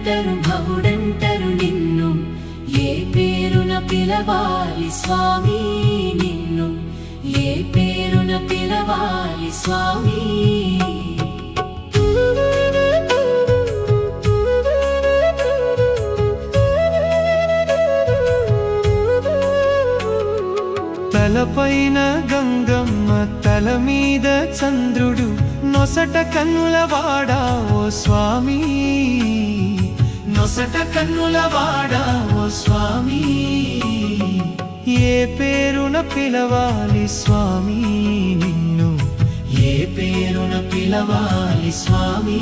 భవుడంటరు భవుడంటరు నిన్ను ఏ పేరున పిలవాలి స్వామి నిన్ను ఏ పేరున పిలవాలి స్వామి తలపైన గంగమ్మ తల మీద చంద్రుడు నొసట కన్నులవాడా ఓ స్వామి నొసట కన్నులవాడా ఓ స్వామి ఏ పేరున పిలవాలి స్వామి నిన్ను ఏ పేరున పిలవాలి స్వామి